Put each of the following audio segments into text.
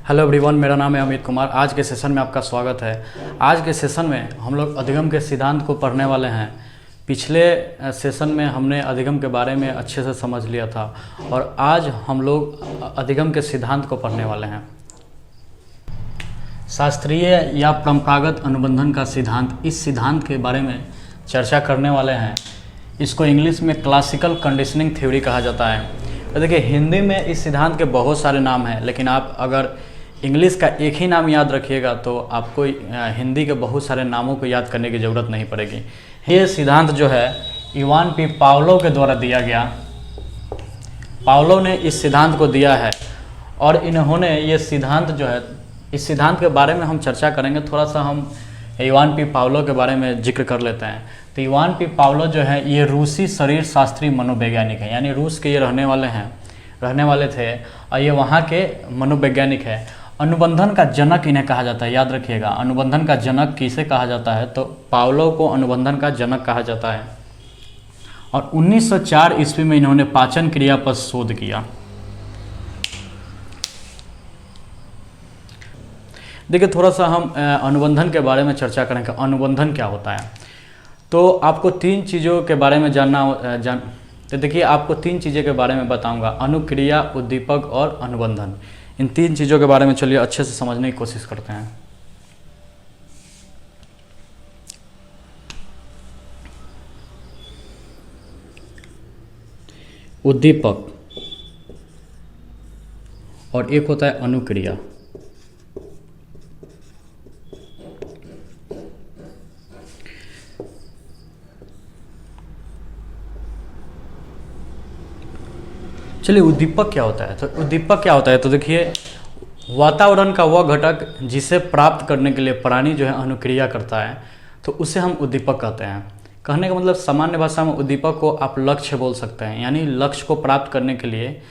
Hello everyone, मेरा नाम है अमित कुमार। आज के सेशन में आपका स्वागत है। आज के सेशन में हम लोग अधिगम के सिद्धांत को पढ़ने वाले हैं। पिछले सेशन में हमने अधिगम के बारे में अच्छे से समझ लिया था और आज हम लोग अधिगम के सिद्धांत को पढ़ने वाले हैं। शास्त्रीय या परंपरागत अनुबंधन का सिद्धांत, इस सिद्धांत के बारे में चर्चा करने वाले हैं। इसको इंग्लिश में क्लासिकल कंडीशनिंग थ्योरी कहा जाता है। तो देखिए, हिंदी में इस सिद्धांत के बहुत सारे नाम हैं, लेकिन आप अगर इंग्लिश का एक ही नाम याद रखिएगा तो आपको हिंदी के बहुत सारे नामों को याद करने की ज़रूरत नहीं पड़ेगी। ये सिद्धांत जो है इवान पी पावलोव के द्वारा दिया गया। पावलोव ने इस सिद्धांत को दिया है और इन्होंने ये सिद्धांत जो है, इस सिद्धांत के बारे में हम चर्चा करेंगे। थोड़ा सा हम इवान पी पावलोव के बारे में जिक्र कर लेते हैं। तो इवान पी पावलोव जो है ये रूसी शरीर शास्त्री मनोवैज्ञानिक है, यानी रूस के ये रहने वाले थे और ये वहाँ के मनोवैज्ञानिक है। अनुबंधन का जनक इन्हें कहा जाता है, याद रखिएगा। अनुबंधन का जनक किसे कहा जाता है? तो पावलोव को अनुबंधन का जनक कहा जाता है। और 1904 ईस्वी में इन्होंने पाचन क्रिया पर शोध किया। देखिए, थोड़ा सा हम अनुबंधन के बारे में चर्चा करेंगे। अनुबंधन क्या होता है? तो आपको तीन चीज़ों के बारे में तो देखिए, आपको तीन चीज़ों के बारे में बताऊंगा: अनुक्रिया, उद्दीपक और अनुबंधन। इन तीन चीज़ों के बारे में चलिए अच्छे से समझने की कोशिश करते हैं। उद्दीपक और एक होता है अनुक्रिया। चलिए, उद्दीपक क्या होता है? तो उद्दीपक क्या होता है? तो देखिए, वातावरण का वह घटक जिसे प्राप्त करने के लिए प्राणी जो है अनुक्रिया करता है, तो उसे हम उद्दीपक कहते हैं। कहने का मतलब सामान्य भाषा में उद्दीपक को आप लक्ष्य बोल सकते हैं, यानी लक्ष्य को प्राप्त करने के लिए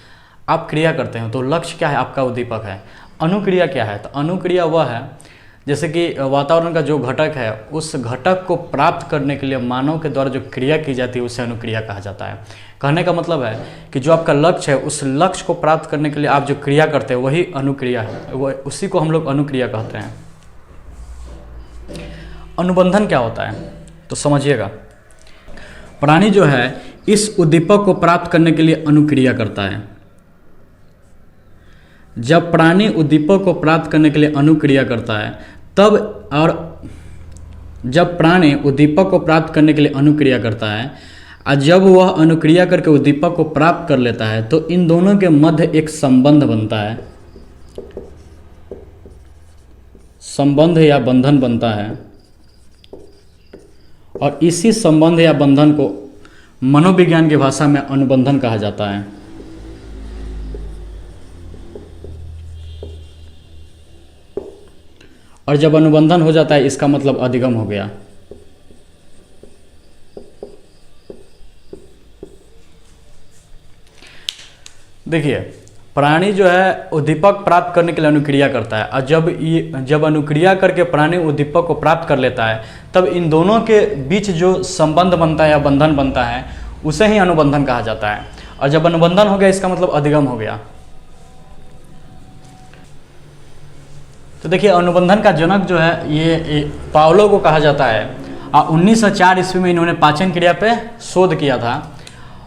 आप क्रिया करते हैं। तो लक्ष्य क्या है? आपका उद्दीपक है। अनुक्रिया क्या है? तो अनुक्रिया वह है जैसे कि वातावरण का जो घटक है, उस घटक को प्राप्त करने के लिए मानव के द्वारा जो क्रिया की जाती है उसे अनुक्रिया कहा जाता है। कहने का मतलब है कि जो आपका लक्ष्य है, उस लक्ष्य को प्राप्त करने के लिए आप जो क्रिया करते हैं वही अनुक्रिया है, उसी को हम लोग अनुक्रिया कहते हैं। अनुबंधन क्या होता है? तो समझिएगा, प्राणी जो है इस उद्दीपक को प्राप्त करने के लिए अनुक्रिया करता है। जब प्राणी उद्दीपक को प्राप्त करने के लिए अनुक्रिया करता है तब, और जब प्राणी उद्दीपक को प्राप्त करने के लिए अनुक्रिया करता है और जब वह अनुक्रिया करके उद्दीपक को प्राप्त कर लेता है, तो इन दोनों के मध्य एक संबंध बनता है, संबंध या बंधन बनता है। और इसी संबंध या बंधन को मनोविज्ञान की भाषा में अनुबंधन कहा जाता है। और जब अनुबंधन हो जाता है, इसका मतलब अधिगम हो गया। देखिए, प्राणी जो है उद्दीपक प्राप्त करने के लिए अनुक्रिया करता है और जब अनुक्रिया करके प्राणी उद्दीपक को प्राप्त कर लेता है, तब इन दोनों के बीच जो संबंध बनता है या बंधन बनता है उसे ही अनुबंधन कहा जाता है। और जब अनुबंधन हो गया, इसका मतलब अधिगम हो गया। तो देखिए, अनुबंधन का जनक जो है ये पावलोव को कहा जाता है। और 1904 ईस्वी में इन्होंने पाचन क्रिया पे शोध किया था।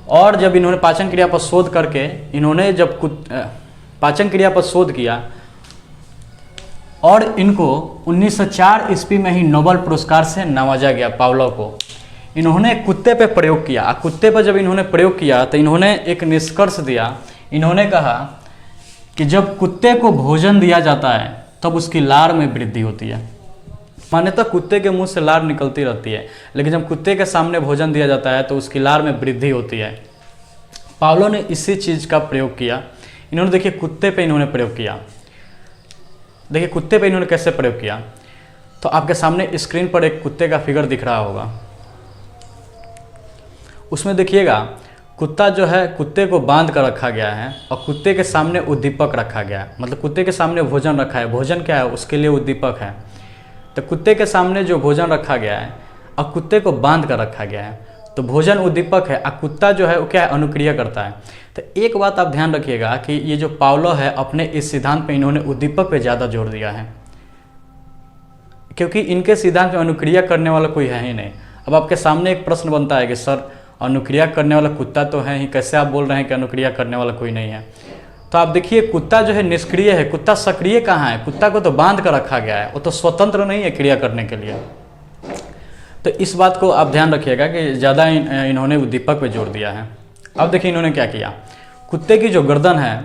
और जब इन्होंने पाचन क्रिया पर शोध करके पाचन क्रिया पर शोध किया और इनको 1904 ईस्वी में ही नोबेल पुरस्कार से नवाजा गया। पावलोव को इन्होंने कुत्ते पे प्रयोग किया। कुत्ते पर जब इन्होंने प्रयोग किया तो इन्होंने एक निष्कर्ष दिया। इन्होंने कहा कि जब कुत्ते को भोजन दिया जाता है तब उसकी लार में वृद्धि होती है। मान्यतः कुत्ते के मुंह से लार निकलती रहती है, लेकिन जब कुत्ते के सामने भोजन दिया जाता है तो उसकी लार में वृद्धि होती है। पावलोव ने इसी चीज़ का प्रयोग किया। इन्होंने देखिए कुत्ते पे इन्होंने प्रयोग किया। देखिए कुत्ते पे इन्होंने कैसे प्रयोग किया, तो आपके सामने स्क्रीन पर एक कुत्ते का फिगर दिख रहा होगा। उसमें देखिएगा, कुत्ता जो है, कुत्ते को बांध कर रखा गया है और कुत्ते के सामने उद्दीपक रखा गया है। मतलब कुत्ते के सामने भोजन रखा है। भोजन क्या है? उसके लिए उद्दीपक है। तो कुत्ते के सामने जो भोजन रखा गया है और कुत्ते को बांध कर रखा गया है, तो भोजन उद्दीपक है और कुत्ता जो है वो क्या है? अनुक्रिया करता है। तो एक बात आप ध्यान रखिएगा कि ये जो पावलो है अपने इस सिद्धांत पे इन्होंने उद्दीपक पे ज़्यादा जोर दिया है, क्योंकि इनके सिद्धांत में अनुक्रिया करने वाला कोई है ही नहीं। अब आपके सामने एक प्रश्न बनता है कि सर अनुक्रिया करने वाला कुत्ता तो है ही, कैसे आप बोल रहे हैं कि अनुक्रिया करने वाला कोई नहीं है। तो आप देखिए कुत्ता जो है निष्क्रिय है, कुत्ता सक्रिय कहाँ है? कुत्ता को तो बांध कर रखा गया है, वो तो स्वतंत्र नहीं है क्रिया करने के लिए। तो इस बात को आप ध्यान रखिएगा कि ज़्यादा इन्होंने उद्दीपक पे जोर दिया है। अब देखिए इन्होंने क्या किया, कुत्ते की जो गर्दन है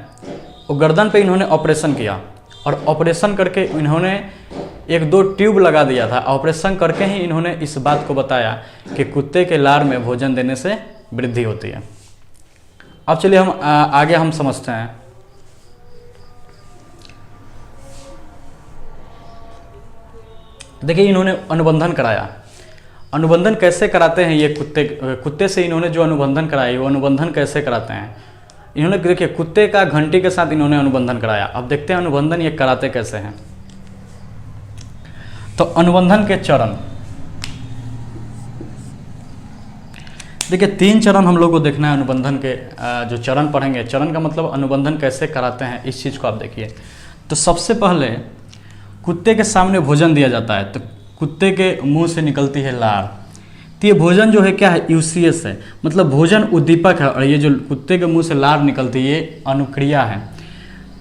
वो गर्दन पे इन्होंने ऑपरेशन किया, और ऑपरेशन करके इन्होंने 1-2 ट्यूब लगा दिया था। ऑपरेशन करके ही इन्होंने इस बात को बताया कि कुत्ते के लार में भोजन देने से वृद्धि होती है। अब चलिए हम आगे हम समझते हैं। देखिए इन्होंने अनुबंधन कराया। अनुबंधन कैसे कराते हैं ये कुत्ते से इन्होंने जो अनुबंधन कराया, वो अनुबंधन कैसे कराते हैं? इन्होंने देखिए कुत्ते का घंटी के साथ इन्होंने अनुबंधन कराया। अब देखते हैं अनुबंधन ये कराते कैसे हैं। तो अनुबंधन के चरण, देखिए 3 चरण हम लोग को देखना है। अनुबंधन के जो चरण पढ़ेंगे, चरण का मतलब अनुबंधन कैसे कराते हैं, इस चीज़ को आप देखिए। तो सबसे पहले कुत्ते के सामने भोजन दिया जाता है, तो कुत्ते के मुंह से निकलती है लार। तो ये भोजन जो है क्या है, यूसीएस है, मतलब भोजन उद्दीपक है। और ये जो कुत्ते के मुंह से लार निकलती है ये अनुक्रिया है।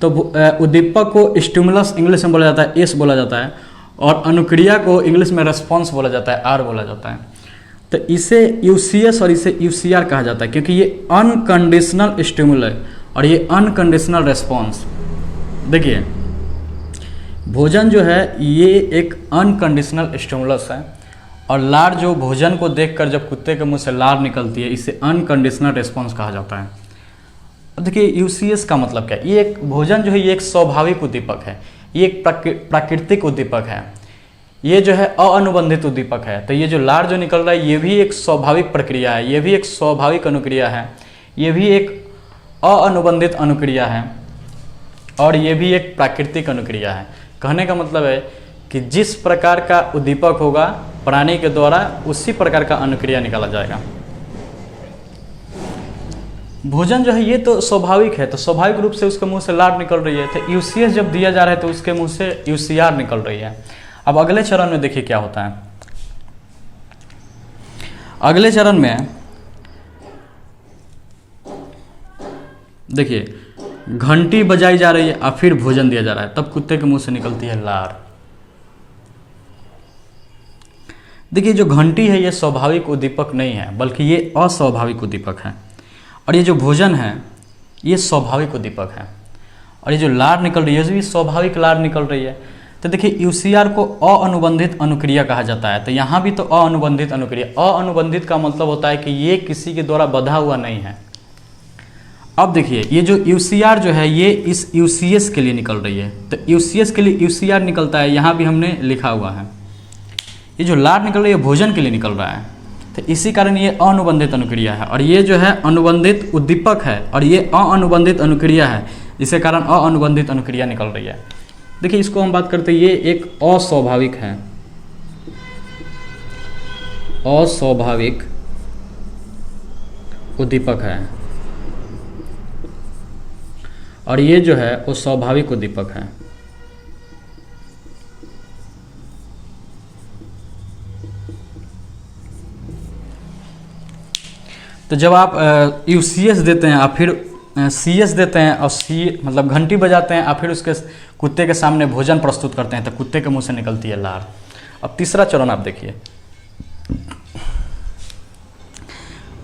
तो उद्दीपक को स्टिमुलस इंग्लिश में बोला जाता है, एस बोला जाता है, और अनुक्रिया को इंग्लिश में रेस्पॉन्स बोला जाता है, आर बोला जाता है। तो इसे यूसीएस और इसे यूसीआर कहा जाता है, क्योंकि ये अनकंडीशनल स्टिमुलस है और ये अनकंडीशनल रेस्पॉन्स। देखिए भोजन जो है ये एक अनकंडीशनल स्टिमुलस है, और लार जो भोजन को देखकर जब कुत्ते के मुंह से लार निकलती है, इसे अनकंडीशनल रेस्पॉन्स कहा जाता है। अब देखिए यूसीएस का मतलब क्या है? ये एक भोजन जो है ये एक स्वाभाविक उद्दीपक है, ये एक प्राकृतिक उद्दीपक है, ये जो है अअनुबंधित उद्दीपक है। तो ये जो लार जो निकल रहा है ये भी एक स्वाभाविक प्रक्रिया है, ये भी एक स्वाभाविक अनुक्रिया है, ये भी एक अअनुबंधित अनुक्रिया है, और ये भी एक प्राकृतिक अनुक्रिया है। कहने का मतलब है कि जिस प्रकार का उद्दीपक होगा प्राणी के द्वारा, उसी प्रकार का अनुक्रिया निकाला जाएगा। भोजन जो है ये तो स्वाभाविक है, तो स्वाभाविक रूप से उसके मुंह से लार निकल रही है। तो यूसीएस जब दिया जा रहा है तो उसके मुंह से यूसीआर निकल रही है। अब अगले चरण में देखिए क्या होता है। अगले चरण में देखिए घंटी बजाई जा रही है और फिर भोजन दिया जा रहा है, तब कुत्ते के मुंह से निकलती है लार। देखिए जो घंटी है ये स्वाभाविक उद्दीपक नहीं है, बल्कि ये अस्वाभाविक उद्दीपक है, और ये जो भोजन है ये स्वाभाविक उद्दीपक है, और ये जो लार निकल रही है ये भी स्वाभाविक लार निकल रही है। तो देखिए यूसीआर को अअनुबंधित अनुक्रिया कहा जाता है। तो यहाँ भी तो अअनुबंधित अनुक्रिया, अअनुबंधित का मतलब होता है कि ये किसी के द्वारा बंधा हुआ नहीं है। अब देखिए ये जो यूसीआर जो है ये इस यूसीएस के लिए निकल रही है, तो यूसीएस के लिए यूसीआर निकलता है, यहाँ भी हमने लिखा हुआ है। ये जो लार निकल रही है भोजन के लिए निकल रहा है, तो इसी कारण ये अनुबंधित अनुक्रिया है, और ये जो है अनुबंधित उद्दीपक है और ये अअनुबंधित अनुक्रिया है, जिसके कारण अअनुबंधित अनुक्रिया निकल रही है। देखिए इसको हम बात करते हैं, ये एक अस्वाभाविक है, अस्वाभाविक उद्दीपक है, और ये जो है वो स्वाभाविक उद्दीपक है। तो जब आप यूसीएस देते हैं और फिर सीएस देते हैं और सी मतलब घंटी बजाते हैं और फिर उसके कुत्ते के सामने भोजन प्रस्तुत करते हैं, तो कुत्ते के मुंह से निकलती है लार। अब तीसरा चरण आप देखिए,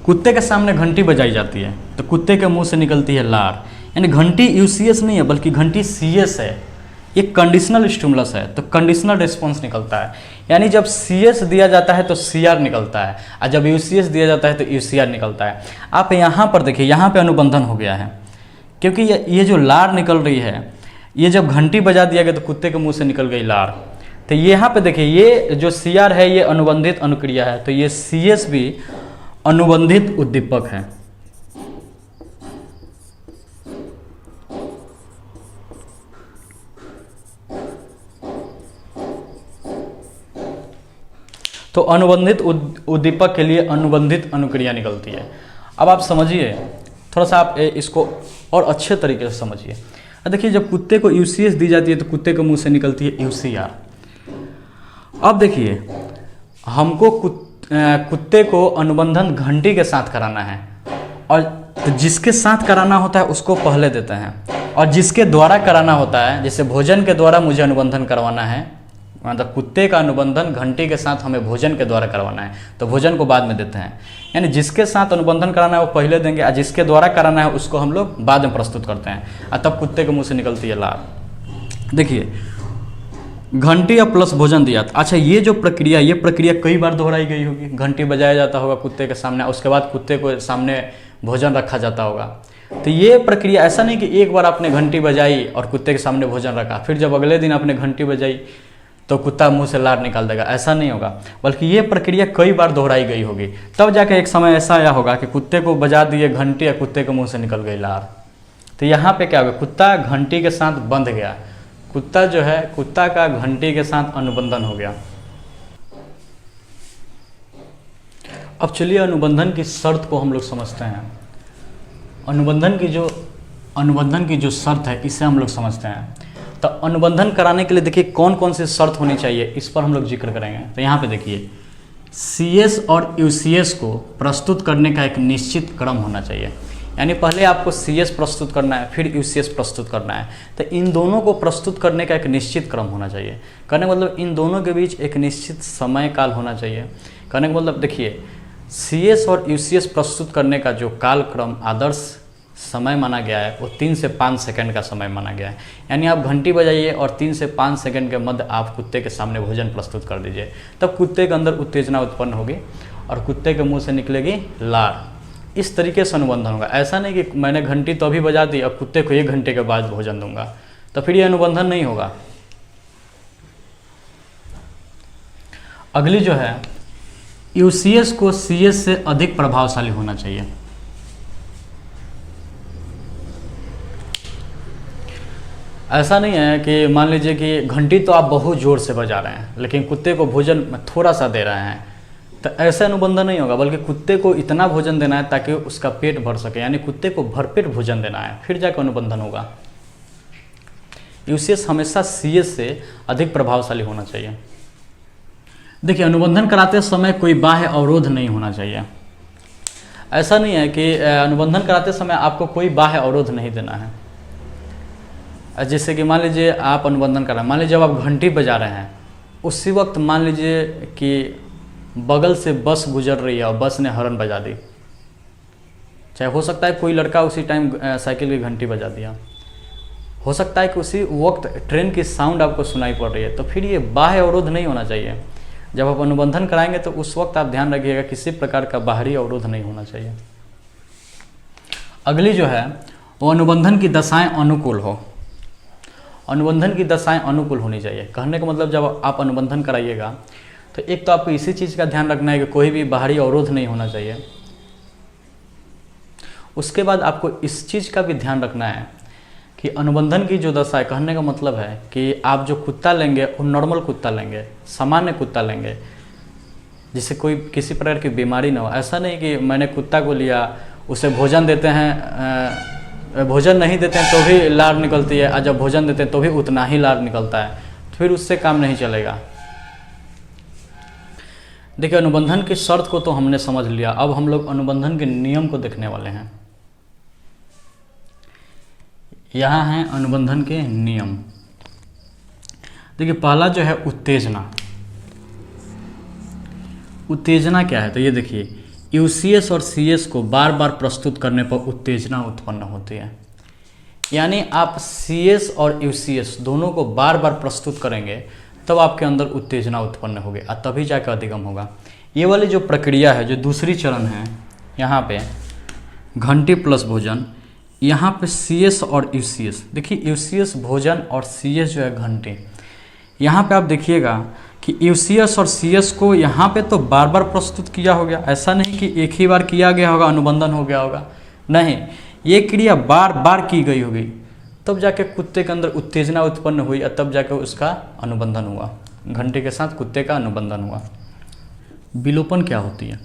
कुत्ते के सामने घंटी बजाई जाती है तो कुत्ते के मुंह से निकलती है लार। यानी घंटी यूसीएस नहीं है बल्कि घंटी सीएस है, ये कंडीशनल स्टिमुलस है, तो कंडीशनल रिस्पॉन्स निकलता है। यानी जब सीएस दिया जाता है तो सीआर निकलता है, और जब यूसीएस दिया जाता है तो यूसीआर निकलता है। आप यहाँ पर देखिए, यहाँ पे अनुबंधन हो गया है, क्योंकि ये जो लार निकल रही है, ये जब घंटी बजा दिया गया तो कुत्ते के मुंह से निकल गई लार। तो यहाँ पे देखिए ये जो सीआर है ये अनुबंधित अनुक्रिया है, तो ये सीएस भी अनुबंधित उद्दीपक है। तो अनुबंधित उद्दीपक के लिए अनुबंधित अनुक्रिया निकलती है। अब आप समझिए थोड़ा सा आप इसको और अच्छे तरीके से समझिए। देखिए जब कुत्ते को यूसीएस दी जाती है तो कुत्ते के मुंह से निकलती है यूसीआर। अब देखिए हमको कुत्ते को अनुबंधन घंटी के साथ कराना है, और तो जिसके साथ कराना होता है उसको पहले देते हैं, और जिसके द्वारा कराना होता है, जैसे भोजन के द्वारा मुझे अनुबंधन करवाना है, मतलब कुत्ते का अनुबंधन घंटी के साथ हमें भोजन के द्वारा करवाना है तो भोजन को बाद में देते हैं। यानी जिसके साथ अनुबंधन कराना है वो पहले देंगे, और जिसके द्वारा कराना है उसको हम लोग बाद में प्रस्तुत करते हैं, और तब कुत्ते के मुंह से निकलती है लार। देखिए घंटी या प्लस भोजन दिया। अच्छा ये जो प्रक्रिया, ये प्रक्रिया कई बार दोहराई गई होगी। घंटी बजाया जाता होगा कुत्ते के सामने, उसके बाद कुत्ते को सामने भोजन रखा जाता होगा। तो ये प्रक्रिया ऐसा नहीं कि एक बार आपने घंटी बजाई और कुत्ते के सामने भोजन रखा, फिर जब अगले दिन आपने घंटी बजाई तो कुत्ता मुंह से लार निकाल देगा, ऐसा नहीं होगा। बल्कि ये प्रक्रिया कई बार दोहराई गई होगी, तब जाके एक समय ऐसा आया होगा कि कुत्ते को बजा दिए घंटी या कुत्ते के मुंह से निकल गई लार। तो यहाँ पे क्या होगा, कुत्ता घंटी के साथ बंध गया, कुत्ता जो है कुत्ता का घंटी के साथ अनुबंधन हो गया। अब चलिए अनुबंधन की शर्त को हम लोग समझते हैं। अनुबंधन की जो शर्त है इसे हम लोग समझते हैं। तो अनुबंधन कराने के लिए देखिए कौन कौन सी शर्त होनी चाहिए, इस पर हम लोग जिक्र करेंगे। तो यहाँ पे देखिए CS और UCS को प्रस्तुत करने का एक निश्चित क्रम होना चाहिए। यानी पहले आपको CS प्रस्तुत करना है, फिर UCS प्रस्तुत करना है। तो इन दोनों को प्रस्तुत करने का एक निश्चित क्रम होना चाहिए। कहने का मतलब इन दोनों के बीच एक निश्चित समय काल होना चाहिए। कहने का मतलब देखिए CS और UCS प्रस्तुत करने का जो कालक्रम आदर्श समय माना गया है वो 3 से 5 सेकंड का समय माना गया है। यानी आप घंटी बजाइए और 3 से 5 सेकंड के मध्य आप कुत्ते के सामने भोजन प्रस्तुत कर दीजिए, तब कुत्ते के अंदर उत्तेजना उत्पन्न होगी और कुत्ते के मुंह से निकलेगी लार। इस तरीके से अनुबंधन होगा। ऐसा नहीं कि मैंने घंटी तो अभी बजा दी, अब कुत्ते को 1 घंटे के बाद भोजन दूंगा, तो फिर ये अनुबंधन नहीं होगा। अगली जो है UCS को CS से अधिक प्रभावशाली होना चाहिए। ऐसा नहीं है कि मान लीजिए कि घंटी तो आप बहुत ज़ोर से बजा रहे हैं लेकिन कुत्ते को भोजन थोड़ा सा दे रहे हैं, तो ऐसा अनुबंधन नहीं होगा। बल्कि कुत्ते को इतना भोजन देना है ताकि उसका पेट भर सके, यानी कुत्ते को भरपेट भोजन देना है, फिर जाकर अनुबंधन होगा। UCS हमेशा CS से अधिक प्रभावशाली होना चाहिए। देखिए अनुबंधन कराते समय कोई बाह्य अवरोध नहीं होना चाहिए। ऐसा नहीं है कि अनुबंधन कराते समय आपको कोई बाह्य अवरोध नहीं देना है। जैसे कि मान लीजिए आप अनुबंधन कर रहे हैं, मान लीजिए जब आप घंटी बजा रहे हैं उसी वक्त मान लीजिए कि बगल से बस गुजर रही है और बस ने हॉर्न बजा दी, चाहे हो सकता है कोई लड़का उसी टाइम साइकिल की घंटी बजा दिया, हो सकता है कि उसी वक्त ट्रेन की साउंड आपको सुनाई पड़ रही है, तो फिर ये बाह्य अवरोध नहीं होना चाहिए। जब आप अनुबंधन कराएंगे तो उस वक्त आप ध्यान रखिएगा किसी प्रकार का बाहरी अवरोध नहीं होना चाहिए। अगली जो है वो अनुबंधन की दशाएं अनुकूल हो। अनुबंधन की दशाएं अनुकूल होनी चाहिए। कहने का मतलब जब आप अनुबंधन कराइएगा तो एक तो आपको इसी चीज़ का ध्यान रखना है कि कोई भी बाहरी अवरोध नहीं होना चाहिए। उसके बाद आपको इस चीज़ का भी ध्यान रखना है कि अनुबंधन की जो दशा है, कहने का मतलब है कि आप जो कुत्ता लेंगे वो नॉर्मल कुत्ता लेंगे, सामान्य कुत्ता लेंगे, जिससे कोई किसी प्रकार की बीमारी ना हो। ऐसा नहीं कि मैंने कुत्ता को लिया, उसे भोजन देते हैं, भोजन नहीं देते हैं तो भी लार निकलती है, और जब भोजन देते हैं तो भी उतना ही लार निकलता है, फिर उससे काम नहीं चलेगा। देखिए अनुबंधन की शर्त को तो हमने समझ लिया, अब हम लोग अनुबंधन के नियम को देखने वाले हैं। यहाँ हैं अनुबंधन के नियम। देखिए पहला जो है उत्तेजना। उत्तेजना क्या है, तो ये देखिए यूसीएस और सीएस को बार बार प्रस्तुत करने पर उत्तेजना उत्पन्न होती है। यानी आप सीएस और यूसीएस दोनों को बार बार प्रस्तुत करेंगे तब आपके अंदर उत्तेजना उत्पन्न होगी और तभी जाकर अधिगम होगा। ये वाली जो प्रक्रिया है, जो दूसरी चरण है, यहाँ पे घंटी प्लस भोजन, यहाँ पे सीएस और यूसीएस। देखिए यूसीएस भोजन और सीएस जो है घंटी। यहाँ पे आप देखिएगा कि यूसीएस और सीएस को यहाँ पे तो बार बार प्रस्तुत किया हो गया, ऐसा नहीं कि एक ही बार किया गया होगा अनुबंधन हो गया होगा, नहीं, ये क्रिया बार बार की गई होगी, तब जाके कुत्ते के अंदर उत्तेजना उत्पन्न हुई और तब जाके उसका अनुबंधन हुआ, घंटे के साथ कुत्ते का अनुबंधन हुआ। विलोपन क्या होती है,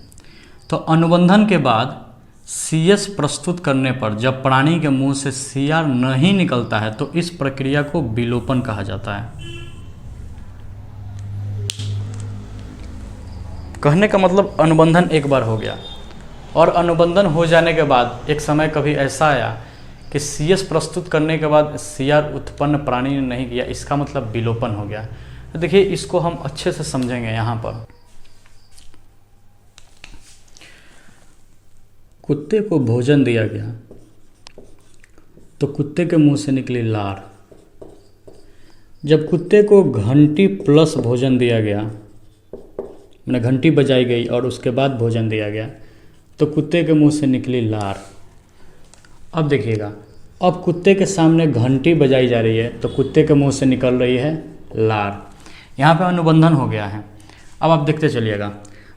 तो अनुबंधन के बाद CS प्रस्तुत करने पर जब प्राणी के मुंह से CR नहीं निकलता है तो इस प्रक्रिया को विलोपन कहा जाता है। कहने का मतलब अनुबंधन एक बार हो गया और अनुबंधन हो जाने के बाद एक समय कभी ऐसा आया कि CS प्रस्तुत करने के बाद CR उत्पन्न प्राणी ने नहीं किया, इसका मतलब विलोपन हो गया। तो देखिए इसको हम अच्छे से समझेंगे। यहाँ पर कुत्ते को भोजन दिया गया तो कुत्ते के मुंह से निकली लार। जब कुत्ते को घंटी प्लस भोजन दिया गया, मैंने घंटी बजाई गई और उसके बाद भोजन दिया गया, तो कुत्ते के मुंह से निकली लार। अब देखिएगा, अब कुत्ते के सामने घंटी बजाई जा रही है तो कुत्ते के मुंह से निकल रही है लार। यहाँ पे अनुबंधन हो गया है। अब आप देखते चलिएगा,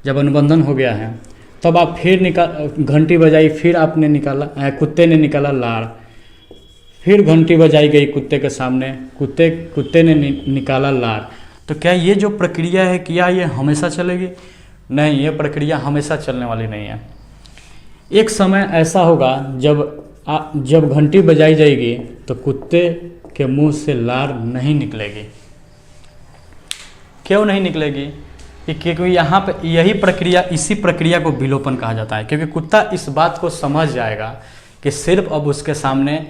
जब अनुबंधन हो गया है तब आप फिर घंटी बजाई, फिर आपने निकाला, कुत्ते ने निकाला लार, फिर घंटी बजाई गई कुत्ते के सामने, कुत्ते ने निकाला लार। तो क्या ये जो प्रक्रिया है, क्या ये हमेशा चलेगी? नहीं, ये प्रक्रिया हमेशा चलने वाली नहीं है। एक समय ऐसा होगा जब घंटी बजाई जाएगी तो कुत्ते के मुंह से लार नहीं निकलेगी। क्यों नहीं निकलेगी? क्योंकि यहाँ पे यही प्रक्रिया, इसी प्रक्रिया को विलोपन कहा जाता है। क्योंकि कुत्ता इस बात को समझ जाएगा कि सिर्फ अब उसके सामने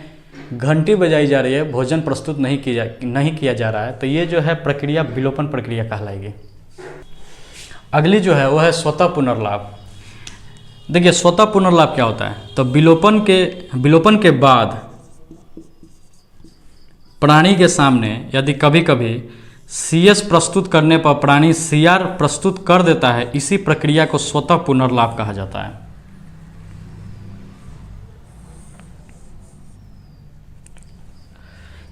घंटी बजाई जा रही है, भोजन प्रस्तुत नहीं किया जा रहा है, तो ये जो है प्रक्रिया विलोपन प्रक्रिया कहलाएगी। अगली जो है वो है स्वतः पुनर्लाभ। देखिए स्वतः पुनर्लाभ क्या होता है? तो विलोपन के बाद प्राणी के सामने यदि कभी कभी CS प्रस्तुत करने पर प्राणी CR प्रस्तुत कर देता है, इसी प्रक्रिया को स्वतः पुनर्लाभ कहा जाता है।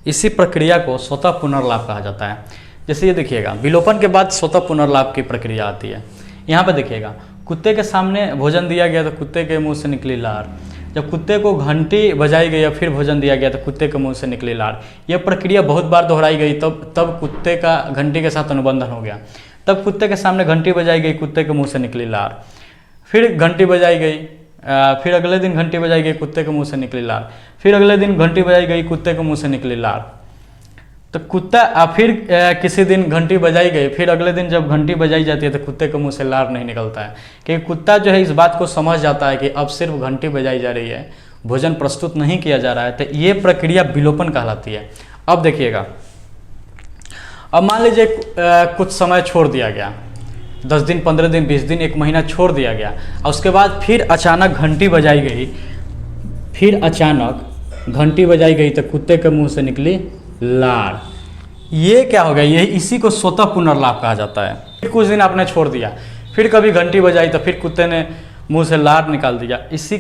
इसी प्रक्रिया को स्वतः पुनर्लाभ कहा जाता है। जैसे ये देखिएगा, विलोपन के बाद स्वतः पुनर्लाभ की प्रक्रिया आती है। यहाँ पे देखिएगा, कुत्ते के सामने भोजन दिया गया तो कुत्ते के मुंह से निकली लार। जब कुत्ते को घंटी बजाई गई या फिर भोजन दिया गया तो कुत्ते के मुंह से निकली लार। यह प्रक्रिया बहुत बार दोहराई गई, तब कुत्ते का घंटी के साथ अनुबंधन हो गया। तब कुत्ते के सामने घंटी बजाई गई, कुत्ते के मुंह से निकली लार। फिर घंटी बजाई गई, फिर अगले दिन घंटी बजाई गई, कुत्ते के मुंह से निकली लार। फिर अगले दिन घंटी बजाई गई, कुत्ते के मुंह से निकली लार। तो कुत्ता फिर किसी दिन घंटी बजाई गई, फिर अगले दिन जब घंटी बजाई जाती है तो कुत्ते के मुंह से लार नहीं निकलता है। क्योंकि कुत्ता जो है इस बात को समझ जाता है कि अब सिर्फ घंटी बजाई जा रही है, भोजन प्रस्तुत नहीं किया जा रहा है, तो ये प्रक्रिया विलोपन कहलाती है। अब देखिएगा, अब मान लीजिए कुछ समय छोड़ दिया गया, 10 दिन, 15 दिन, 20 दिन, 1 महीना छोड़ दिया गया और उसके बाद फिर अचानक घंटी बजाई गई, फिर अचानक घंटी बजाई गई तो कुत्ते के मुंह से निकली लार। ये क्या हो गया? ये इसी को स्वतः पुनर्लाभ कहा जाता है। फिर कुछ दिन आपने छोड़ दिया, फिर कभी घंटी बजाई तो फिर कुत्ते ने मुंह से लार निकाल दिया, इसी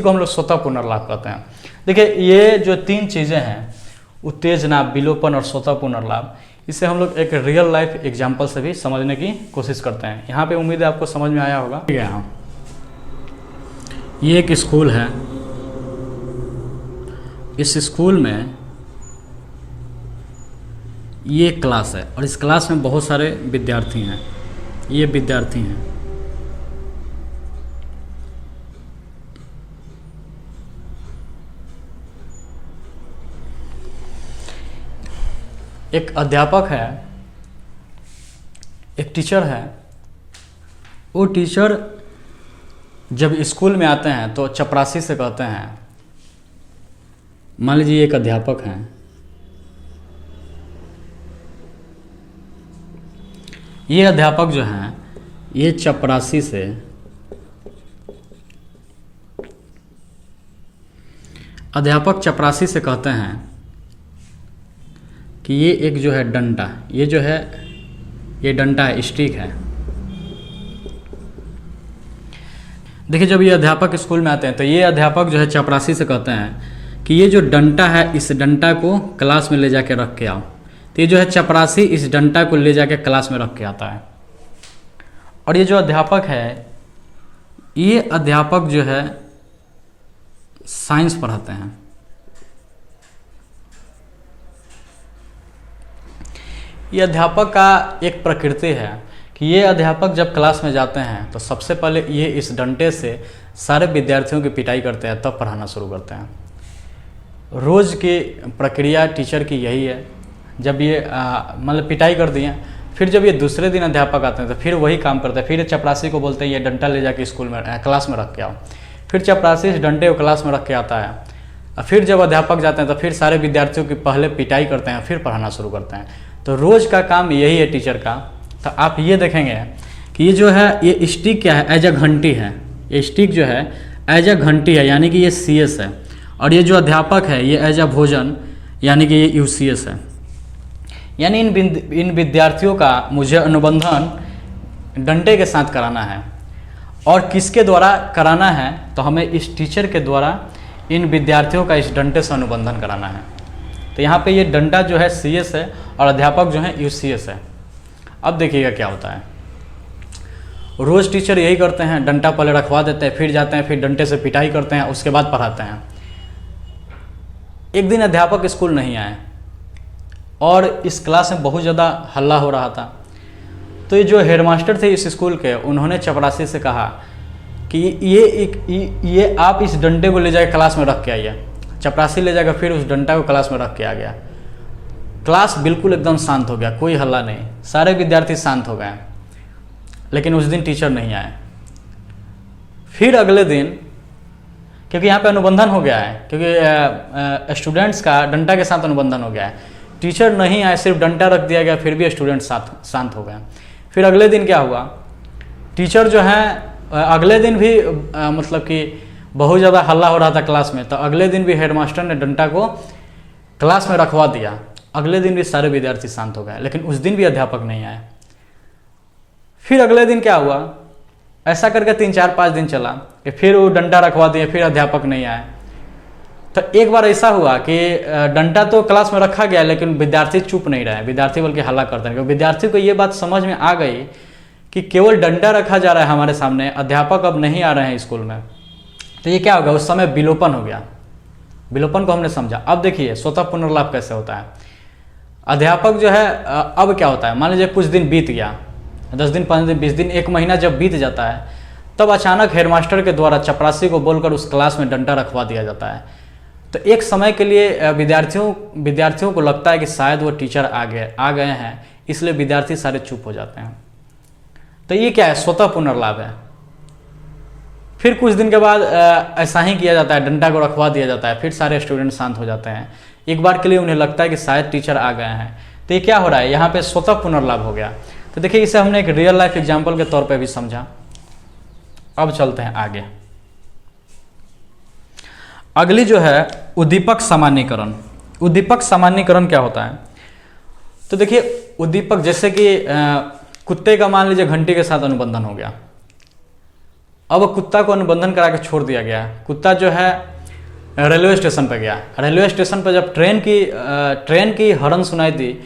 को हम लोग स्वतः पुनर्लाभ कहते हैं। देखिए ये जो 3 चीज़ें हैं, उत्तेजना, विलोपन और स्वतः पुनर्लाभ, इसे हम लोग एक रियल लाइफ एग्जाम्पल से भी समझने की कोशिश करते हैं। यहाँ पे उम्मीद है आपको समझ में आया होगा। ठीक है, ये एक स्कूल है। इस स्कूल में ये क्लास है और इस क्लास में बहुत सारे विद्यार्थी हैं। ये विद्यार्थी हैं। एक अध्यापक है, एक टीचर है। वो टीचर जब स्कूल में आते हैं तो चपरासी से कहते हैं, मान लीजिए एक अध्यापक हैं, ये अध्यापक जो हैं ये चपरासी से कहते हैं कि ये एक जो है डंडा, ये जो है ये डंडा है, स्टिक है। देखिए जब ये अध्यापक स्कूल में आते हैं तो ये अध्यापक जो है चपरासी से कहते हैं कि ये जो डंडा है, इस डंडा को क्लास में ले जाके रख के आओ। तो ये जो है चपरासी इस डंडा को ले जाके क्लास में रख के आता है। और ये जो अध्यापक है, ये अध्यापक जो है साइंस पढ़ाते हैं। ये अध्यापक का एक प्रकृति है कि ये अध्यापक जब क्लास में जाते हैं तो सबसे पहले ये इस डंडे से सारे विद्यार्थियों की पिटाई करते हैं, तब पढ़ाना शुरू करते हैं। रोज़ की प्रक्रिया टीचर की यही है। जब ये मतलब पिटाई कर दिए, फिर जब ये दूसरे दिन अध्यापक आते हैं तो फिर वही काम करते हैं। फिर चपरासी को बोलते हैं ये डंडा ले जाके स्कूल में क्लास में रख के आओ। फिर चपरासी इस डंडे को क्लास में रख के आता है। फिर जब अध्यापक जाते हैं तो फिर सारे विद्यार्थियों की पहले पिटाई करते हैं, फिर पढ़ाना शुरू करते हैं। तो रोज़ का काम यही है टीचर का। तो आप ये देखेंगे कि ये जो है ये स्टिक क्या है, एज अ घंटी है। ये स्टिक जो है एज अ घंटी है, यानी कि ये CS है। और ये जो अध्यापक है ये एज अ भोजन, यानी कि ये UCS है। यानी इन विद्यार्थियों का मुझे अनुबंधन डंडे के साथ कराना है। और किसके द्वारा कराना है, तो हमें इस टीचर के द्वारा इन विद्यार्थियों का इस डंडे से अनुबंधन कराना है। तो यहाँ पे ये डंडा जो है CS है और अध्यापक जो है UCS है। अब देखिएगा क्या होता है। रोज़ टीचर यही करते हैं, डंडा पहले रखवा देते हैं, फिर जाते हैं, फिर डंडे से पिटाई करते हैं, उसके बाद पढ़ाते हैं। एक दिन अध्यापक स्कूल नहीं आए और इस क्लास में बहुत ज़्यादा हल्ला हो रहा था। तो ये जो हेडमास्टर थे इस स्कूल के, उन्होंने चपरासी से कहा कि ये आप इस डंडे को ले जाकर क्लास में रख के आइए। चपरासी ले जाकर फिर उस डंडा को क्लास में रख के आ गया। क्लास बिल्कुल एकदम शांत हो गया, कोई हल्ला नहीं, सारे विद्यार्थी शांत हो गए। लेकिन उस दिन टीचर नहीं आए। फिर अगले दिन, क्योंकि यहाँ पे अनुबंधन हो गया है, क्योंकि स्टूडेंट्स का डंडा के साथ अनुबंधन हो गया है, टीचर नहीं आए, सिर्फ डंडा रख दिया गया, फिर भी स्टूडेंट शांत हो गए। फिर अगले दिन क्या हुआ, टीचर जो है अगले दिन भी मतलब कि बहुत ज़्यादा हल्ला हो रहा था क्लास में, तो अगले दिन भी हेडमास्टर ने डंडा को क्लास में रखवा दिया। अगले दिन भी सारे विद्यार्थी शांत हो गए, लेकिन उस दिन भी अध्यापक नहीं आए। फिर अगले दिन क्या हुआ, ऐसा करके 3-4-5 दिन चला कि फिर वो डंडा रखवा दिए, फिर अध्यापक नहीं आए। तो एक बार ऐसा हुआ कि डंडा तो क्लास में रखा गया, लेकिन विद्यार्थी चुप नहीं रहे, विद्यार्थी बल्कि हल्ला करते हैं। विद्यार्थी को ये बात समझ में आ गई कि केवल डंडा रखा जा रहा है हमारे सामने, अध्यापक अब नहीं आ रहे हैं स्कूल में। तो ये क्या होगा, उस समय विलोपन हो गया। विलोपन को हमने समझा। अब देखिए स्वतः पुनर्लाभ कैसे होता है। अध्यापक जो है अब क्या होता है, मान लीजिए कुछ दिन बीत गया, 10 दिन, 15 दिन, 20 दिन, 1 महीना जब बीत जाता है, तब अचानक हेडमास्टर के द्वारा चपरासी को बोलकर उस क्लास में डंडा रखवा दिया जाता है। तो एक समय के लिए विद्यार्थियों को लगता है कि शायद वो टीचर आ गए हैं, इसलिए विद्यार्थी सारे चुप हो जाते हैं। तो ये क्या है, स्वतः पुनर्लाभ है। फिर कुछ दिन के बाद ऐसा ही किया जाता है, डंडा को रखवा दिया जाता है, फिर सारे स्टूडेंट शांत हो जाते हैं। एक बार के लिए उन्हें लगता है कि शायद टीचर आ गए हैं। तो ये क्या हो रहा है, यहाँ पे स्वतः पुनर्लाभ हो गया। तो देखिए इसे हमने एक रियल लाइफ एग्जाम्पल के तौर पे भी समझा। अब चलते हैं आगे। अगली जो है उद्दीपक सामान्यीकरण। उद्दीपक सामान्यीकरण क्या होता है, तो देखिए उद्दीपक जैसे कि कुत्ते का मान लीजिए घंटी के साथ अनुबंधन हो गया। अब कुत्ता को अनुबंधन करा के छोड़ दिया गया। कुत्ता जो है रेलवे स्टेशन पर गया। रेलवे स्टेशन पर जब ट्रेन की हॉर्न सुनाई दी,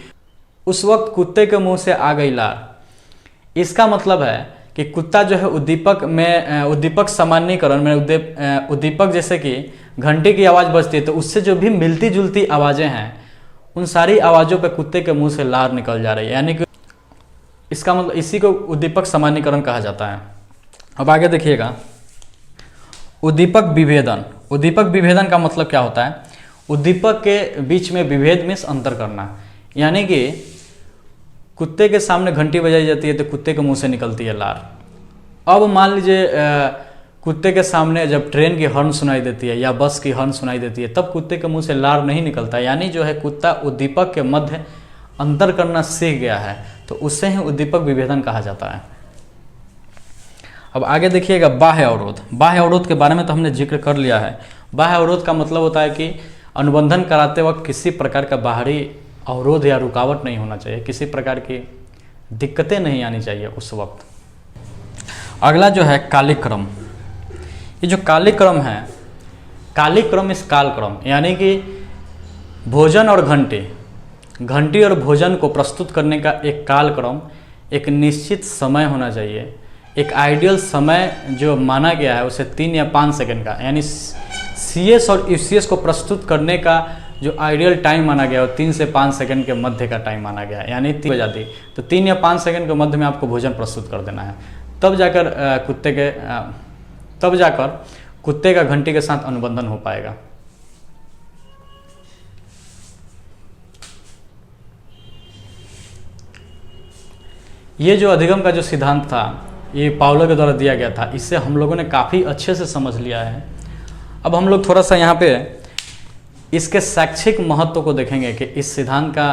उस वक्त कुत्ते के मुंह से आ गई लार। इसका मतलब है कि कुत्ता जो है उद्दीपक सामान्यीकरण में उद्दीपक जैसे कि घंटी की आवाज़ बजती है, तो उससे जो भी मिलती जुलती आवाज़ें हैं, उन सारी आवाज़ों पे कुत्ते के मुंह से लार निकल जा रही है। यानी कि इसका मतलब इसी को उद्दीपक सामान्यीकरण कहा जाता है। अब आगे देखिएगा, उद्दीपक विभेदन। उद्दीपक विभेदन का मतलब क्या होता है, उद्दीपक के बीच में विभेद मीन्स अंतर करना। यानी कि कुत्ते के सामने घंटी बजाई जाती है तो कुत्ते के मुंह से निकलती है लार। अब मान लीजिए कुत्ते के सामने जब ट्रेन की हॉर्न सुनाई देती है या बस की हॉर्न सुनाई देती है, तब कुत्ते के मुंह से लार नहीं निकलता। यानी जो है कुत्ता उद्दीपक के मध्य अंतर करना सीख गया है, तो उससे ही उद्दीपक विभेदन कहा जाता है। अब आगे देखिएगा बाह्य अवरोध। बाह्य अवरोध के बारे में तो हमने जिक्र कर लिया है। बाह्य अवरोध का मतलब होता है कि अनुबंधन कराते वक्त किसी प्रकार का बाहरी अवरोध या रुकावट नहीं होना चाहिए, किसी प्रकार की दिक्कतें नहीं आनी चाहिए उस वक्त। अगला जो है कालिक क्रम। ये जो कालिक क्रम है, कालिक क्रम इस काल क्रम, यानी कि भोजन और घंटी और भोजन को प्रस्तुत करने का एक काल क्रम, एक निश्चित समय होना चाहिए। एक आइडियल समय जो माना गया है उसे 3 या 5 सेकंड का, यानी CS और UCS को प्रस्तुत करने का जो आइडियल टाइम माना गया वो 3 से 5 सेकंड के मध्य का टाइम माना गया है, यानी 3 बजाती तो 3 या 5 सेकंड के मध्य में आपको भोजन प्रस्तुत कर देना है। तब जाकर कुत्ते का घंटी के साथ अनुबंधन हो पाएगा। ये जो अधिगम का जो सिद्धांत था ये पावलो के द्वारा दिया गया था, इससे हम लोगों ने काफ़ी अच्छे से समझ लिया है। अब हम लोग थोड़ा सा यहाँ पे इसके शैक्षिक महत्व को देखेंगे कि इस सिद्धांत का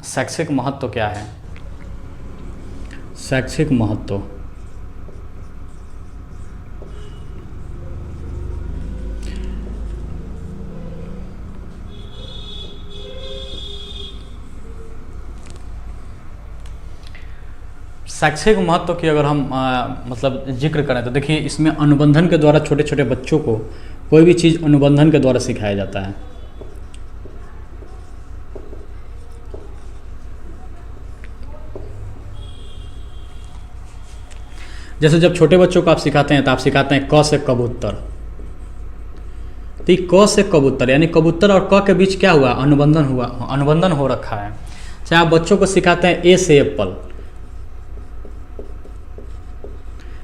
शैक्षिक महत्व क्या है। शैक्षिक महत्व, शैक्षिक महत्व की अगर हम मतलब जिक्र करें तो देखिए इसमें अनुबंधन के द्वारा छोटे छोटे बच्चों को कोई भी चीज़ अनुबंधन के द्वारा सिखाया जाता है। जैसे जब छोटे बच्चों को आप सिखाते हैं तो आप सिखाते हैं क से कबूतर, तो क से कबूतर यानी कबूतर और क के बीच क्या हुआ, अनुबंधन हुआ, अनुबंधन हो रखा है। चाहे आप बच्चों को सिखाते हैं ए से एप्पल,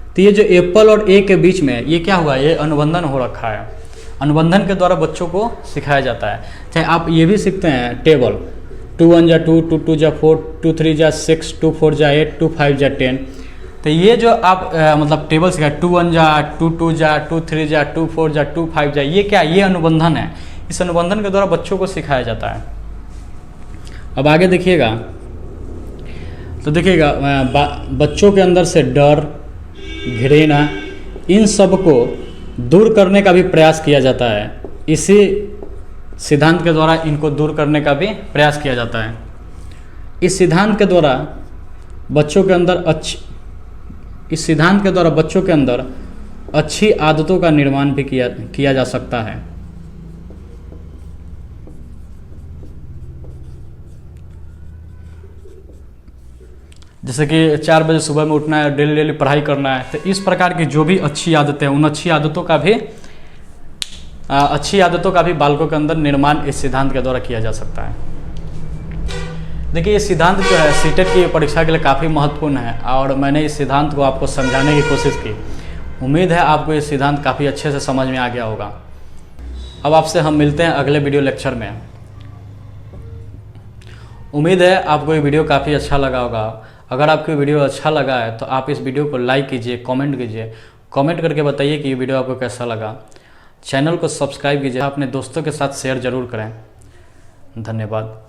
तो ये जो एप्पल और ए के बीच में ये क्या हुआ, ये अनुबंधन हो रखा है। अनुबंधन के द्वारा बच्चों को सिखाया जाता है। चाहे आप ये भी सीखते हैं टेबल, 2 1 जा 2, 2 2 जा 4, 2 3 जा 6, 2 4 जा 8, 2 5 जा 10। तो ये जो आप मतलब टेबल सिखाए 2 1 जा 2 2 जा 2 3 जा 2 4 जा 2 5 जा, ये क्या, ये अनुबंधन है। इस अनुबंधन के द्वारा बच्चों को सिखाया जाता है। अब आगे देखिएगा तो देखिएगा बच्चों के अंदर से डर, घृणा, इन सब को दूर करने का भी प्रयास किया जाता है। इसी सिद्धांत के द्वारा इनको दूर करने का भी प्रयास किया जाता है। इस सिद्धांत के द्वारा बच्चों के अंदर अच्छी आदतों का निर्माण भी किया जा सकता है। जैसे कि 4 बजे सुबह में उठना है, डेली डेली पढ़ाई करना है, तो इस प्रकार की जो भी अच्छी आदतें हैं उन अच्छी आदतों का भी बालकों के अंदर निर्माण इस सिद्धांत के द्वारा किया जा सकता है। देखिए ये सिद्धांत जो है सीटेट की परीक्षा के लिए काफ़ी महत्वपूर्ण है और मैंने इस सिद्धांत को आपको समझाने की कोशिश की। उम्मीद है आपको ये सिद्धांत काफ़ी अच्छे से समझ में आ गया होगा। अब आपसे हम मिलते हैं अगले वीडियो लेक्चर में। उम्मीद है आपको ये वीडियो काफ़ी अच्छा लगा होगा। अगर आपको वीडियो अच्छा लगा है तो आप इस वीडियो को लाइक कीजिए, कमेंट कीजिए, कमेंट करके बताइए कि ये वीडियो आपको कैसा लगा। चैनल को सब्सक्राइब कीजिए, अपने दोस्तों के साथ शेयर ज़रूर करें। धन्यवाद।